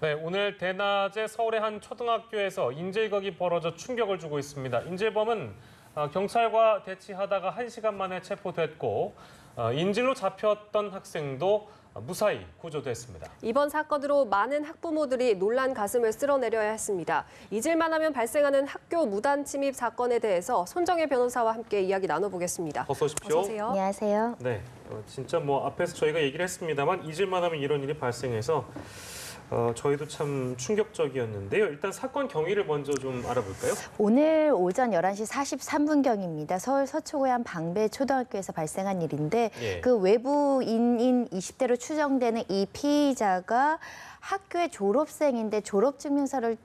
네, 오늘 대낮에 서울의 한 초등학교에서 인질극이 벌어져 충격을 주고 있습니다. 인질범은 경찰과 대치하다가 1시간 만에 체포됐고 인질로 잡혔던 학생도 무사히 구조됐습니다. 이번 사건으로 많은 학부모들이 놀란 가슴을 쓸어내려야 했습니다. 잊을만 하면 발생하는 학교 무단 침입 사건에 대해서 손정혜 변호사와 함께 이야기 나눠보겠습니다. 어서 오십시오. 어서 오세요. 안녕하세요. 네, 진짜 앞에서 저희가 얘기를 했습니다만 잊을만 하면 이런 일이 발생해서 저희도 참 충격적이었는데요. 일단 사건 경위를 먼저 좀 알아볼까요? 오늘 오전 11시 43분경입니다. 서울 서초구의 한 방배 초등학교에서 발생한 일인데 그 외부인인 20대로 추정되는 이 피의자가 학교의 졸업생인데 졸업증명서를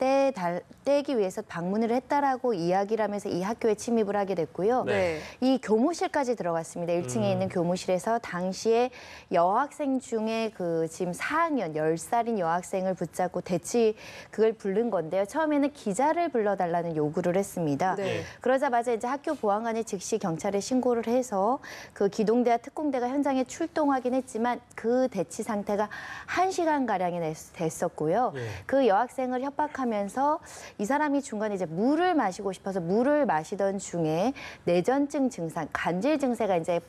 떼기 위해서 방문을 했다라고 이야기를 하면서 이 학교에 침입을 하게 됐고요. 네. 이 교무실까지 들어갔습니다. 1층에 있는 교무실에서 당시에 여학생 중에 지금 4학년 10살인 여학생을 붙잡고 그걸 부른 건데요. 처음에는 기자를 불러달라는 요구를 했습니다. 네. 그러자마자 이제 학교 보안관이 즉시 경찰에 신고를 해서 그 기동대와 특공대가 현장에 출동하긴 했지만 그 대치 상태가 1시간가량이 됐었고요. 그 여학생을 협박하면서 이 사람이 중간에 이제 물을 마시고 싶어서 물을 마시던 중에 뇌전증 증상, 간질 증세가 이제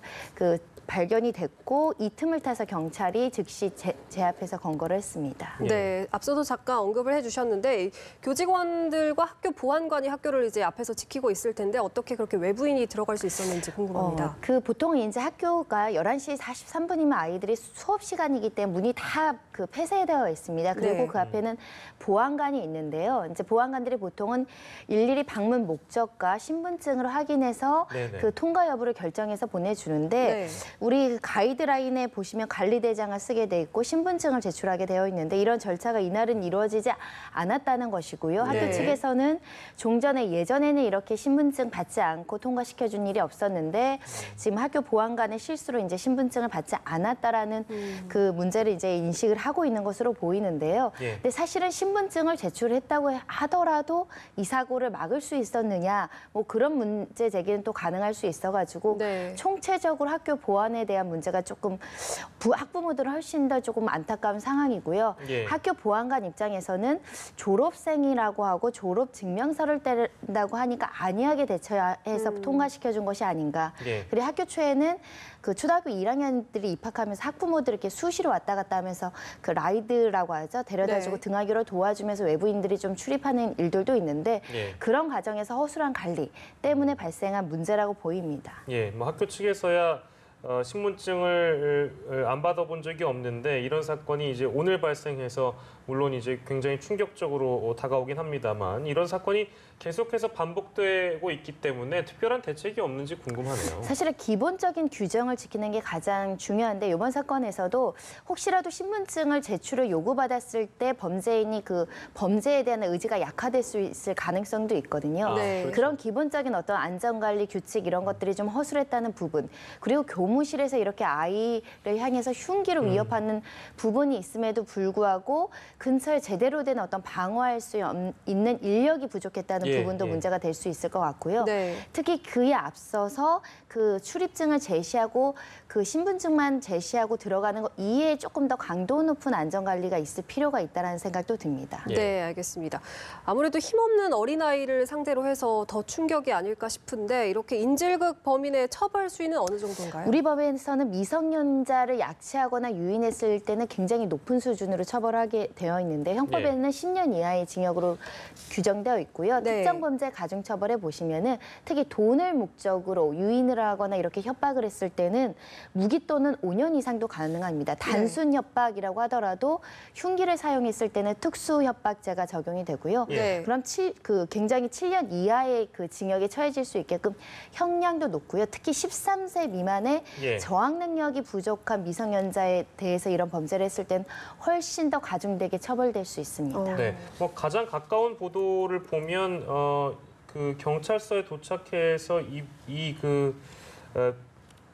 발견이 됐고 이 틈을 타서 경찰이 즉시 제 앞에서 검거를 했습니다. 네, 앞서도 잠깐 언급을 해주셨는데 교직원들과 학교 보안관이 학교를 이제 앞에서 지키고 있을 텐데 어떻게 그렇게 외부인이 들어갈 수 있었는지 궁금합니다. 보통 이제 학교가 11시 43분이면 아이들이 수업 시간이기 때문에 문이 다 폐쇄되어 있습니다. 그리고 네. 그 앞에는 보안관이 있는데요. 이제 보안관들이 보통은 일일이 방문 목적과 신분증을 확인해서 그 통과 여부를 결정해서 보내주는데 우리 가이드라인에 보시면 관리대장을 쓰게 돼 있고 신분증을 제출하게 되어 있는데 이런 절차가 이날은 이루어지지 않았다는 것이고요. 학교 측에서는 종전에 예전에는 이렇게 신분증 받지 않고 통과시켜준 일이 없었는데 지금 학교 보안관의 실수로 이제 신분증을 받지 않았다라는 그 문제를 이제 인식을 하고 있는 것으로 보이는데요. 근데 사실은 신분증을 제출했다고 하더라도 이 사고를 막을 수 있었느냐 그런 문제 제기는 또 가능할 수 있어가지고 총체적으로 학교 보안에 대한 문제가 조금 학부모들은 훨씬 더 조금 안타까운 상황이고요. 학교 보안관 입장에서는 졸업생이라고 하고 졸업 증명서를 뗀다고 하니까 안이하게 대처해야 해서 통과시켜준 것이 아닌가. 그리고 학교 초에는 그 초등학교 1학년들이 입학하면서 학부모들이 이렇게 수시로 왔다 갔다 하면서 그 라이드라고 하죠. 데려다주고 등하교를 도와주면서 외부인들이 좀 출입하는 일들도 있는데 그런 과정에서 허술한 관리 때문에 발생한 문제라고 보입니다. 학교 측에서야 신분증을 안 받아본 적이 없는데 이런 사건이 이제 오늘 발생해서 물론 이제 굉장히 충격적으로 다가오긴 합니다만 이런 사건이 계속해서 반복되고 있기 때문에 특별한 대책이 없는지 궁금하네요. 사실은 기본적인 규정을 지키는 게 가장 중요한데 이번 사건에서도 혹시라도 신분증을 제출을 요구받았을 때 범죄인이 그 범죄에 대한 의지가 약화될 수 있을 가능성도 있거든요. 그런 기본적인 어떤 안전관리 규칙 이런 것들이 좀 허술했다는 부분 그리고 교무실에서 이렇게 아이를 향해서 흉기로 위협하는 부분이 있음에도 불구하고 근처에 제대로 된 어떤 방어할 수 있는 인력이 부족했다는 부분도 문제가 될 수 있을 것 같고요. 특히 그에 앞서서 그 출입증을 제시하고 그 신분증만 제시하고 들어가는 것 이에 조금 더 강도 높은 안전관리가 있을 필요가 있다는 생각도 듭니다. 네, 알겠습니다. 아무래도 힘없는 어린아이를 상대로 해서 더 충격이 아닐까 싶은데 이렇게 인질극 범인의 처벌 수위는 어느 정도인가요? 우리 법에서는 미성년자를 약취하거나 유인했을 때는 굉장히 높은 수준으로 처벌하게 되어 있는데 형법에는 10년 이하의 징역으로 규정되어 있고요. 특정 범죄 가중처벌에 보시면은 특히 돈을 목적으로 유인을 하거나 이렇게 협박을 했을 때는 무기 또는 5년 이상도 가능합니다. 단순 협박이라고 하더라도 흉기를 사용했을 때는 특수 협박죄가 적용이 되고요. 그럼 굉장히 7년 이하의 그 징역에 처해질 수 있게끔 형량도 높고요. 특히 13세 미만의 저항 능력이 부족한 미성년자에 대해서 이런 범죄를 했을 때는 훨씬 더 가중되게 처벌될 수 있습니다. 가장 가까운 보도를 보면 그 경찰서에 도착해서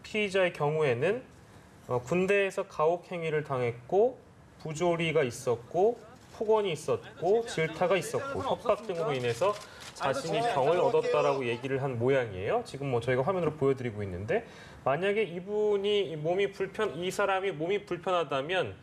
피의자의 경우에는 군대에서 가혹 행위를 당했고 부조리가 있었고 폭언이 있었고 질타가 있었고 협박 등으로 인해서 자신이 병을 얻었다라고 얘기를 한 모양이에요. 지금 저희가 화면으로 보여드리고 있는데 만약에 이 사람이 몸이 불편하다면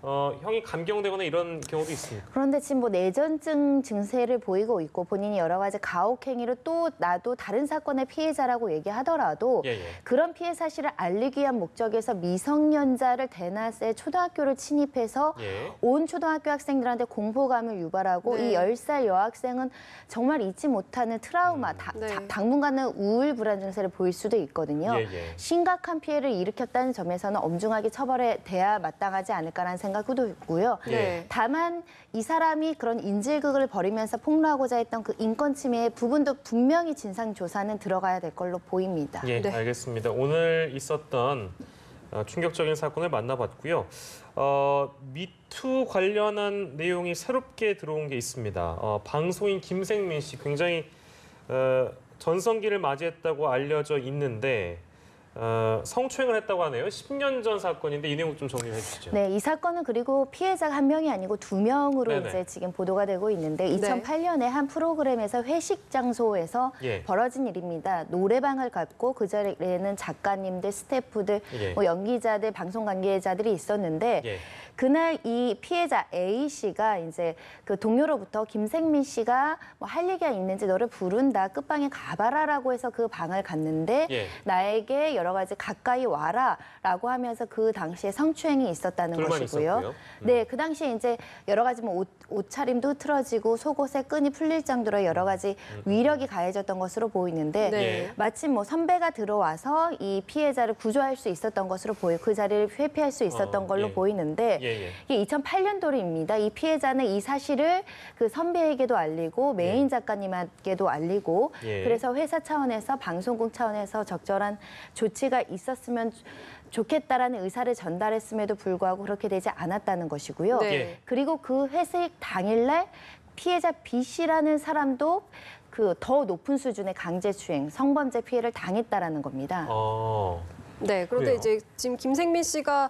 형이 감경되거나 이런 경우도 있습니까? 그런데 지금 뭐 내전증 증세를 보이고 있고 본인이 여러 가지 가혹 행위로 또 나도 다른 사건의 피해자라고 얘기하더라도 그런 피해 사실을 알리기 위한 목적에서 미성년자를 대낮에 초등학교를 침입해서 온 초등학교 학생들한테 공포감을 유발하고 이 10살 여학생은 정말 잊지 못하는 트라우마, 당분간은 우울 불안 증세를 보일 수도 있거든요. 심각한 피해를 일으켰다는 점에서는 엄중하게 처벌에 돼야 마땅하지 않을까라는 생각도 있고요. 다만 이 사람이 그런 인질극을 벌이면서 폭로하고자 했던 그 인권 침해의 부분도 분명히 진상 조사는 들어가야 될 걸로 보입니다. 알겠습니다. 오늘 있었던 충격적인 사건을 만나봤고요. 미투 관련한 내용이 새롭게 들어온 게 있습니다. 방송인 김생민 씨 굉장히 전성기를 맞이했다고 알려져 있는데 성추행을 했다고 하네요. 10년 전 사건인데 이 내용 좀 정리해 주시죠. 네, 이 사건은 그리고 피해자가 한 명이 아니고 2명으로 이제 지금 보도가 되고 있는데 2008년에 한 프로그램에서 회식 장소에서 벌어진 일입니다. 노래방을 갔고 그 자리에는 작가님들, 스태프들, 뭐 연기자들, 방송 관계자들이 있었는데 그날 이 피해자 A 씨가 이제 그 동료로부터 김생민 씨가 뭐 할 얘기가 있는지 너를 부른다, 끝방에 가봐라라고 해서 그 방을 갔는데 나에게 여러 가지 가까이 와라라고 하면서 그 당시에 성추행이 있었다는 것이고요. 네, 그 당시에 이제 여러 가지 뭐 옷차림도 흐트러지고 속옷에 끈이 풀릴 정도로 여러 가지 위력이 가해졌던 것으로 보이는데 마침 뭐 선배가 들어와서 이 피해자를 구조할 수 있었던 것으로 보이고 그 자리를 회피할 수 있었던 걸로 보이는데 이게 2008년도입니다. 이 피해자는 이 사실을 그 선배에게도 알리고 메인 작가님에게도 알리고 그래서 회사 차원에서 방송국 차원에서 적절한 조치가 있었으면 좋겠다라는 의사를 전달했음에도 불구하고 그렇게 되지 않았다는 것이고요. 그리고 그 회식 당일날 피해자 B 씨라는 사람도 그 더 높은 수준의 강제추행, 성범죄 피해를 당했다라는 겁니다. 네, 그런데 이제 지금 김생민 씨가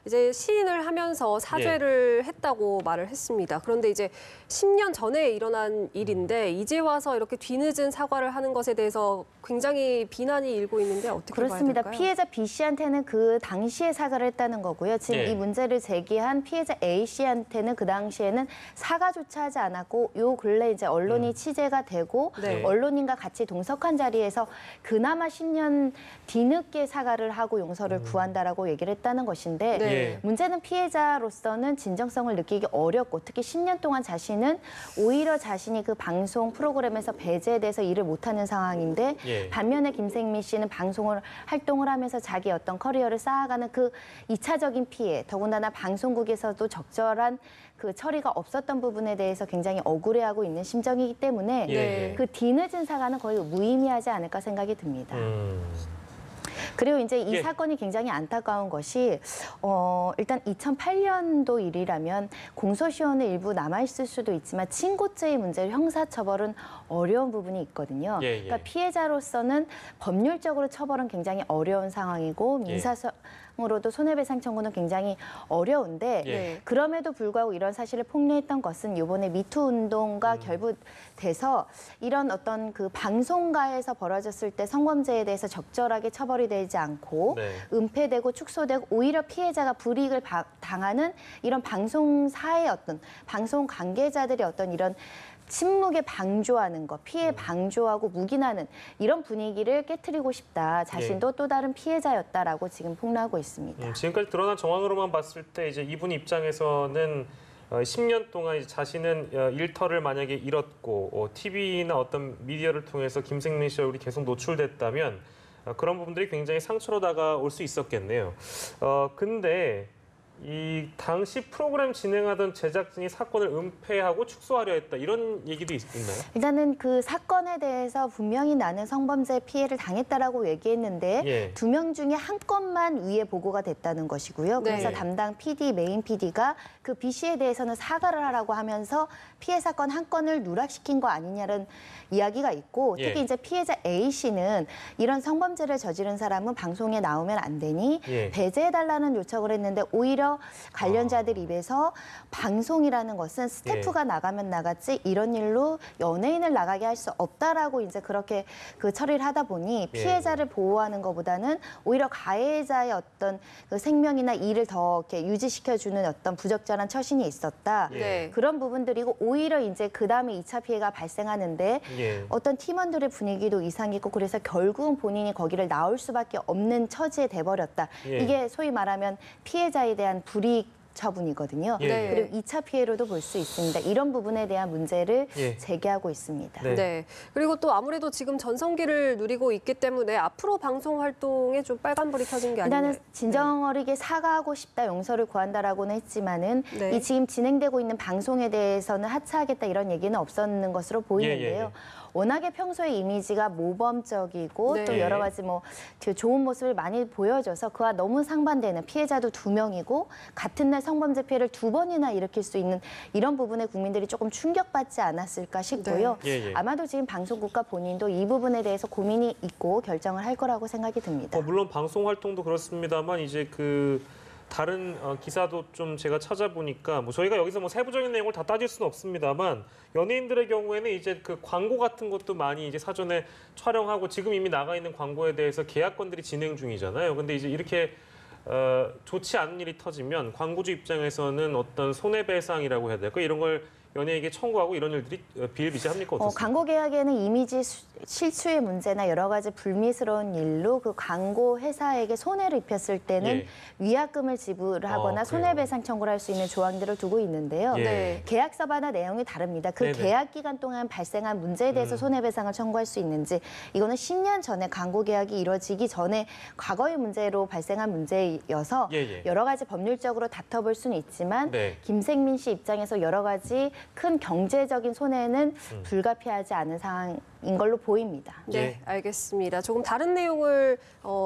이제 시인을 하면서 사죄를 했다고 말을 했습니다. 그런데 이제 10년 전에 일어난 일인데 이제 와서 이렇게 뒤늦은 사과를 하는 것에 대해서 굉장히 비난이 일고 있는데 어떻게 그렇습니다. 봐야 될까요? 피해자 B 씨한테는 그 당시에 사과를 했다는 거고요. 지금 이 문제를 제기한 피해자 A 씨한테는 그 당시에는 사과조차 하지 않았고 요 근래 이제 언론이 취재가 되고 언론인과 같이 동석한 자리에서 그나마 10년 뒤늦게 사과를 하고 용서를 구한다라고 얘기를 했다는 것인데 문제는 피해자로서는 진정성을 느끼기 어렵고 특히 10년 동안 자신은 오히려 자신이 그 방송 프로그램에서 배제돼서 일을 못하는 상황인데 반면에 김생민 씨는 방송을 활동을 하면서 자기 어떤 커리어를 쌓아가는 그 2차적인 피해, 더군다나 방송국에서도 적절한 그 처리가 없었던 부분에 대해서 굉장히 억울해하고 있는 심정이기 때문에 그 뒤늦은 사과는 거의 무의미하지 않을까 생각이 듭니다. 그리고 이제 이 사건이 굉장히 안타까운 것이 일단 2008년도 일이라면 공소시효는 일부 남아있을 수도 있지만 친고죄의 문제로 형사처벌은 어려운 부분이 있거든요. 그러니까 피해자로서는 법률적으로 처벌은 굉장히 어려운 상황이고 민사상으로도 손해배상 청구는 굉장히 어려운데 그럼에도 불구하고 이런 사실을 폭로했던 것은 이번에 미투 운동과 결부돼서 이런 어떤 그 방송가에서 벌어졌을 때 성범죄에 대해서 적절하게 처벌이 되지 않고 은폐되고 축소되고 오히려 피해자가 불이익을 당하는 이런 방송사의 어떤 방송 관계자들의 어떤 이런 침묵에 방조하는 것, 피해 방조하고 묵인하는 이런 분위기를 깨트리고 싶다. 자신도 또 다른 피해자였다라고 지금 폭로하고 있습니다. 지금까지 드러난 정황으로만 봤을 때 이제 이분 입장에서는 10년 동안 이제 자신은 일터를 만약에 잃었고 TV나 어떤 미디어를 통해서 김생민 씨 얼굴이 계속 노출됐다면 그런 부분들이 굉장히 상처로 다가올 수 있었겠네요. 근데 이 당시 프로그램 진행하던 제작진이 사건을 은폐하고 축소하려 했다 이런 얘기도 있나요? 일단은 그 사건에 대해서 분명히 나는 성범죄 피해를 당했다라고 얘기했는데 2명 중에 한 건만 위에 보고가 됐다는 것이고요. 그래서 담당 PD, 메인 PD가 그 B 씨에 대해서는 사과를 하라고 하면서 피해 사건 한 건을 누락시킨 거 아니냐는 이야기가 있고 특히 이제 피해자 A 씨는 이런 성범죄를 저지른 사람은 방송에 나오면 안 되니 배제해달라는 요청을 했는데 오히려 오히려 관련자들 입에서 방송이라는 것은 스태프가 나가면 나갔지 이런 일로 연예인을 나가게 할 수 없다라고 이제 그렇게 그 처리를 하다 보니 피해자를 보호하는 것보다는 오히려 가해자의 어떤 그 생명이나 일을 더 이렇게 유지시켜주는 어떤 부적절한 처신이 있었다. 그런 부분들이고 오히려 이제 그 다음에 2차 피해가 발생하는데 어떤 팀원들의 분위기도 이상했고 그래서 결국은 본인이 거기를 나올 수밖에 없는 처지에 돼버렸다. 이게 소위 말하면 피해자에 대한 불이익 처분이거든요. 그리고 2차 피해로도 볼 수 있습니다. 이런 부분에 대한 문제를 제기하고 있습니다. 네. 그리고 또 아무래도 지금 전성기를 누리고 있기 때문에 앞으로 방송 활동에 좀 빨간불이 켜진 게 아니냐. 일단은 진정어리게 사과하고 싶다, 용서를 구한다라고는 했지만은 이 지금 진행되고 있는 방송에 대해서는 하차하겠다 이런 얘기는 없었는 것으로 보이는데요. 워낙에 평소에 이미지가 모범적이고 또 여러 가지 뭐 좋은 모습을 많이 보여줘서 그와 너무 상반되는 피해자도 2명이고 같은 날 성범죄 피해를 2번이나 일으킬 수 있는 이런 부분에 국민들이 조금 충격받지 않았을까 싶고요. 아마도 지금 방송국과 본인도 이 부분에 대해서 고민이 있고 결정을 할 거라고 생각이 듭니다. 물론 방송 활동도 그렇습니다만 이제 그 다른 기사도 좀 제가 찾아보니까 뭐 저희가 여기서 뭐 세부적인 내용을 다 따질 수는 없습니다만 연예인들의 경우에는 이제 그 광고 같은 것도 많이 이제 사전에 촬영하고 지금 이미 나가 있는 광고에 대해서 계약건들이 진행 중이잖아요. 근데 이제 이렇게 좋지 않은 일이 터지면 광고주 입장에서는 어떤 손해배상이라고 해야 될까 이런 걸 연예인에게 청구하고 이런 일들이 비일비재합니까? 어떻습니까? 광고 계약에는 이미지 실추의 문제나 여러 가지 불미스러운 일로 그 광고 회사에게 손해를 입혔을 때는 위약금을 지불하거나 손해배상 청구를 할 수 있는 조항들을 두고 있는데요. 계약서마다 내용이 다릅니다. 그 계약 기간 동안 발생한 문제에 대해서 손해배상을 청구할 수 있는지 이거는 10년 전에 광고 계약이 이루어지기 전에 과거의 문제로 발생한 문제여서 여러 가지 법률적으로 다퉈볼 수는 있지만 김생민 씨 입장에서 여러 가지 큰 경제적인 손해는 불가피하지 않은 상황인 걸로 보입니다. 네, 알겠습니다. 조금 다른 내용을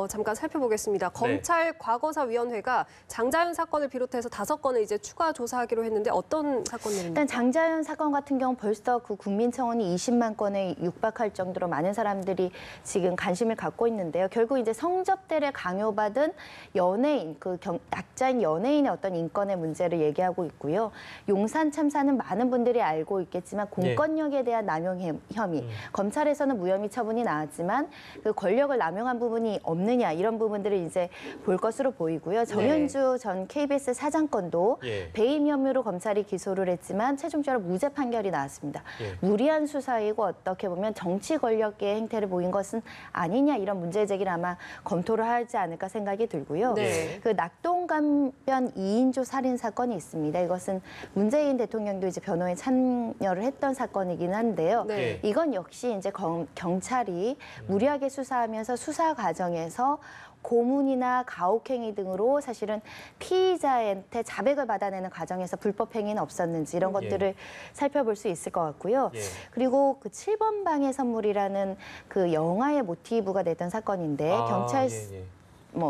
잠깐 살펴보겠습니다. 검찰 과거사위원회가 장자연 사건을 비롯해서 5건을 이제 추가 조사하기로 했는데 어떤 사건들입니까? 일단 장자연 사건 같은 경우 벌써 그 국민청원이 20만 건에 육박할 정도로 많은 사람들이 지금 관심을 갖고 있는데요. 결국 이제 성접대를 강요받은 연예인, 그 약자인 연예인의 어떤 인권의 문제를 얘기하고 있고요. 용산 참사는 많은 분들이 알고 있겠지만 공권력에 대한 남용 혐의, 검찰에서는 무혐의 처분이 나왔지만 그 권력을 남용한 부분이 없느냐 이런 부분들을 이제 볼 것으로 보이고요. 정현주 전 KBS 사장 건도 배임 혐의로 검찰이 기소를 했지만 최종적으로 무죄 판결이 나왔습니다. 무리한 수사이고 어떻게 보면 정치 권력의 행태를 보인 것은 아니냐 이런 문제 제기를 아마 검토를 하지 않을까 생각이 들고요. 그 낙동강변 2인조 살인 사건이 있습니다. 이것은 문재인 대통령도 이제 변호에 참여를 했던 사건이긴 한데요. 이건 역시 이제 경찰이 무리하게 수사하면서 수사 과정에서 고문이나 가혹행위 등으로 사실은 피의자한테 자백을 받아내는 과정에서 불법 행위는 없었는지 이런 것들을 살펴볼 수 있을 것 같고요. 그리고 그 7번 방의 선물이라는 그 영화의 모티브가 됐던 사건인데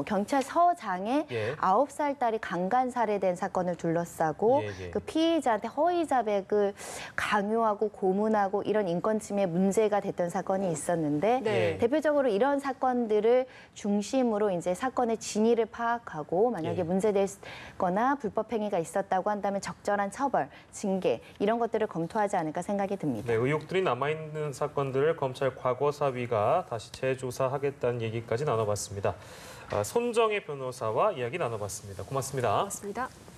경찰서장의 9살 딸이 강간 살해된 사건을 둘러싸고 그 피의자한테 허위 자백을 강요하고 고문하고 이런 인권 침해 문제가 됐던 사건이 있었는데 대표적으로 이런 사건들을 중심으로 이제 사건의 진위를 파악하고 만약에 문제됐거나 불법 행위가 있었다고 한다면 적절한 처벌, 징계 이런 것들을 검토하지 않을까 생각이 듭니다. 의혹들이 남아있는 사건들을 검찰 과거사위가 다시 재조사하겠다는 얘기까지 나눠봤습니다. 손정혜 변호사와 이야기 나눠봤습니다. 고맙습니다. 고맙습니다.